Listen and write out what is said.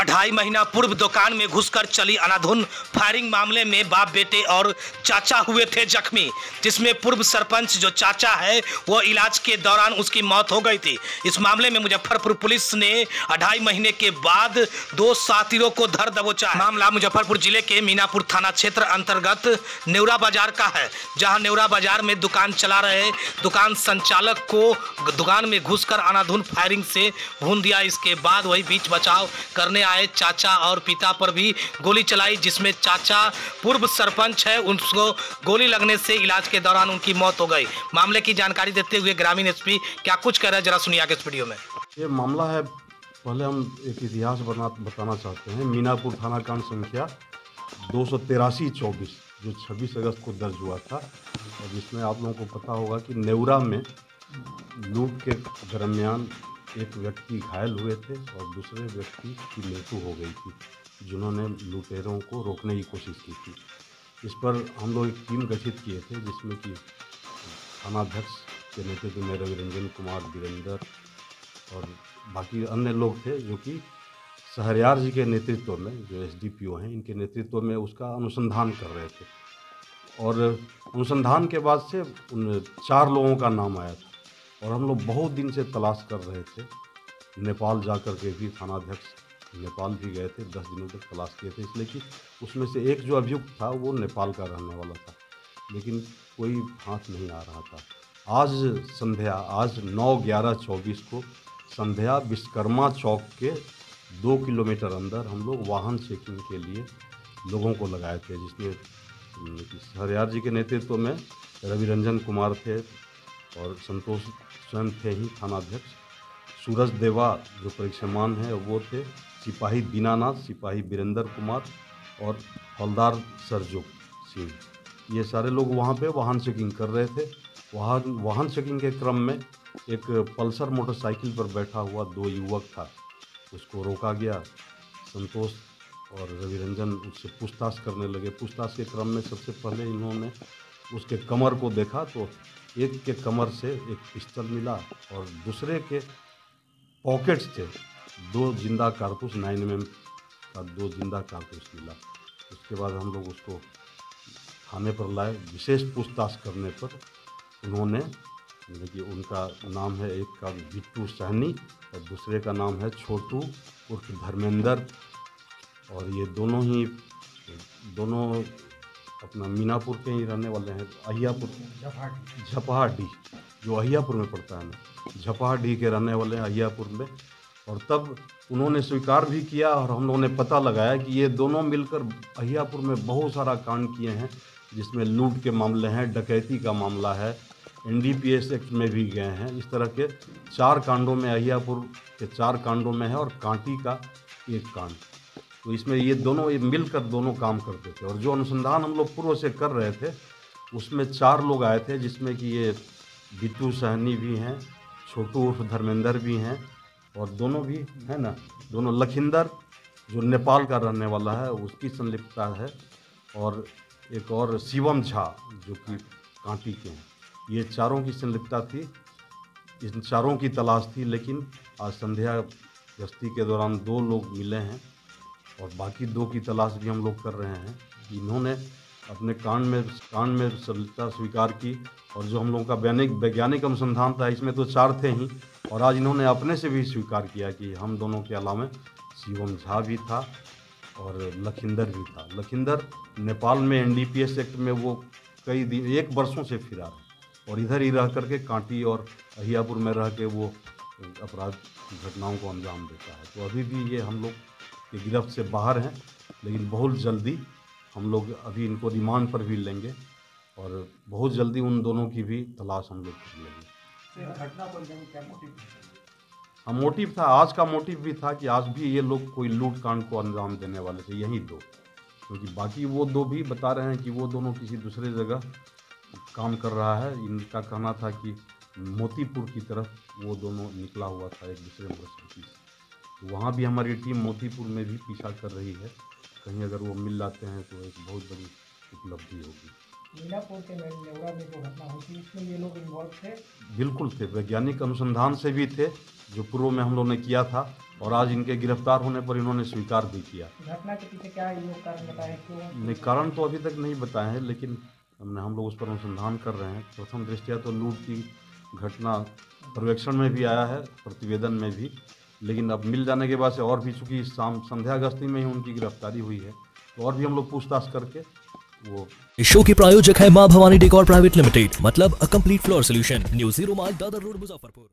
अढ़ाई महीना पूर्व दुकान में घुसकर चली अनाधुन फायरिंग मामले में बाप बेटे और चाचा हुए थे जख्मी, जिसमें पूर्व सरपंच जो चाचा है वो इलाज के दौरान उसकी मौत हो गई थी। इस मामले में मुजफ्फरपुर पुलिस ने अढ़ाई महीने के बाद 2 साथीरों को धर दबोचा। मामला मुजफ्फरपुर जिले के मीनापुर थाना क्षेत्र अंतर्गत नेवरा बाजार का है, जहां नेवरा बाजार में दुकान चला रहे दुकान संचालक को दुकान में घुसकर अनाधुन फायरिंग से भून दिया। इसके बाद वही बीच बचाव करने आए चाचा और पिता पर भी गोली चलाई, जिसमें चाचा पूर्व सरपंच है, उनको गोली लगने से इलाज के दौरान उनकी मौत हो गई। मामले की जानकारी देते हुए ग्रामीण एसपी क्या कुछ कह रहे हैं, जरा सुनिए आगे इस वीडियो में। ये मामला है, पहले हम एक इतिहास बताना चाहते हैं। मीनापुर थाना कांड संख्या 283/24 जो 26 अगस्त को दर्ज हुआ था, और जिसमें आप लोगों को पता होगा कि नेवरा में लूट के दरमियान एक व्यक्ति घायल हुए थे और दूसरे व्यक्ति की मृत्यु हो गई थी, जिन्होंने लुटेरों को रोकने की कोशिश की थी। इस पर हम लोग एक टीम गठित किए थे, जिसमें कि थानाध्यक्ष के नेतृत्व में रवि रंजन कुमार, वीरेंद्र और बाकी अन्य लोग थे, जो कि सहरयार जी के नेतृत्व में, जो एसडीपीओ हैं, इनके नेतृत्व में उसका अनुसंधान कर रहे थे। और अनुसंधान के बाद से उन 4 लोगों का नाम आया था, और हम लोग बहुत दिन से तलाश कर रहे थे। नेपाल जा कर के भी थानाध्यक्ष नेपाल भी गए थे, 10 दिनों तक तलाश किए थे, इसलिए कि उसमें से एक जो अभियुक्त था वो नेपाल का रहने वाला था, लेकिन कोई हाथ नहीं आ रहा था। आज संध्या, आज 9/11/24 को संध्या विश्वकर्मा चौक के 2 किलोमीटर अंदर हम लोग वाहन चेकिंग के लिए लोगों को लगाए थे, जिसमें हरियार जी के नेतृत्व में रवि रंजन कुमार थे और संतोष स्वयं थे ही थानाध्यक्ष, सूरज देवा जो परीक्षामान है वो थे, सिपाही दीनानाथ, सिपाही वीरेंद्र कुमार और हवलदार सरजुग सिंह, ये सारे लोग वहाँ पे वाहन चेकिंग कर रहे थे। वाहन चेकिंग के क्रम में एक पल्सर मोटरसाइकिल पर बैठा हुआ 2 युवक था, उसको रोका गया। संतोष और रवि रंजन उससे पूछताछ करने लगे। पूछताछ के क्रम में सबसे पहले इन्होंने उसके कमर को देखा, तो एक के कमर से एक पिस्टल मिला और दूसरे के पॉकेट्स से 2 जिंदा कारतूस 9mm का 2 जिंदा कारतूस मिला। उसके बाद हम लोग उसको थाने पर लाए। विशेष पूछताछ करने पर उन्होंने, कि उनका नाम है, एक का बिट्टू सहनी और दूसरे का नाम है छोटू उर्फ धर्मेंद्र, और ये दोनों अपना मीनापुर के ही रहने वाले हैं। अहियापुर, झपहाडी जो अहियापुर में पड़ता है ना, झपहाडी के रहने वाले हैं अहियापुर में। और तब उन्होंने स्वीकार भी किया, और हम लोगों ने पता लगाया कि ये दोनों मिलकर अहियापुर में बहुत सारा कांड किए हैं, जिसमें लूट के मामले हैं, डकैती का मामला है, NDPS एक्ट में भी गए हैं। इस तरह के 4 कांडों में, अहियापुर के 4 कांडों में है और कांटी का 1 कांड। तो इसमें ये मिलकर दोनों काम करते थे। और जो अनुसंधान हम लोग पूर्व से कर रहे थे, उसमें 4 लोग आए थे, जिसमें कि ये बिट्टू सहनी भी हैं, छोटू उर्फ धर्मेंद्र भी हैं, और दोनों भी है ना, दोनों लखिंदर जो नेपाल का रहने वाला है उसकी संलिप्तता है, और एक और शिवम झा जो कि कांटी के हैं। ये चारों की संलिप्तता थी, इन चारों की तलाश थी। लेकिन आज संध्या गश्ती के दौरान 2 लोग मिले हैं, और बाकी 2 की तलाश भी हम लोग कर रहे हैं। इन्होंने अपने कांड में संलिप्तता स्वीकार की, और जो हम लोगों का वैज्ञानिक अनुसंधान था, इसमें तो 4 थे ही, और आज इन्होंने अपने से भी स्वीकार किया कि हम दोनों के अलावा शिवम झा भी था और लखिंदर भी था। लखिंदर नेपाल में NDPS एक्ट में वो कई दिन, 1 वर्षों से फिरा है, और इधर ही रह करके कांटी और अहियापुर में रह के वो अपराध घटनाओं को अंजाम देता है। तो अभी भी ये हम लोग के गिरफ्त से बाहर हैं, लेकिन बहुत जल्दी हम लोग अभी इनको रिमांड पर भी लेंगे, और बहुत जल्दी उन दोनों की भी तलाश हम लोग कर लेंगे। घटना को क्या मोटिव? हाँ, मोटिव था, आज का मोटिव भी था कि आज भी ये लोग कोई लूट कांड को अंजाम देने वाले थे, यही 2, क्योंकि बाकी वो 2 भी बता रहे हैं कि वो दोनों किसी दूसरे जगह काम कर रहा है। इनका कहना था कि मोतीपुर की तरफ वो दोनों निकला हुआ था एक दूसरे मोटरसाइकिल से। तो वहाँ भी हमारी टीम मोतीपुर में भी पीछा कर रही है, कहीं अगर वो मिल जाते हैं तो एक बहुत बड़ी उपलब्धि होगी। मीनापुर के नेवरा में जो घटना हुई थी इसमें ये लोग इन्वॉल्व थे। बिल्कुल थे, वैज्ञानिक अनुसंधान से भी थे जो पूर्व में हम लोगों ने किया था, और आज इनके गिरफ्तार होने पर इन्होंने स्वीकार भी किया। घटना के पीछे क्या ये लोग कारण बताए, क्यों? नहीं, कारण तो अभी तक नहीं बताए हैं, लेकिन हम लोग उस पर अनुसंधान कर रहे हैं। प्रथम दृष्टया तो लूट की घटना पर्यवेक्षण में भी आया है, प्रतिवेदन में भी, लेकिन अब मिल जाने के बाद से और भी, चूँकि शाम संध्या गस्ती में ही उनकी गिरफ्तारी हुई है, तो और भी हम लोग पूछताछ करके वो। इस शो के प्रायोजक है मां भवानी डेकोर प्राइवेट लिमिटेड, मतलब a complete floor solution, new 0 mile Dadar road, Muzaffarpur.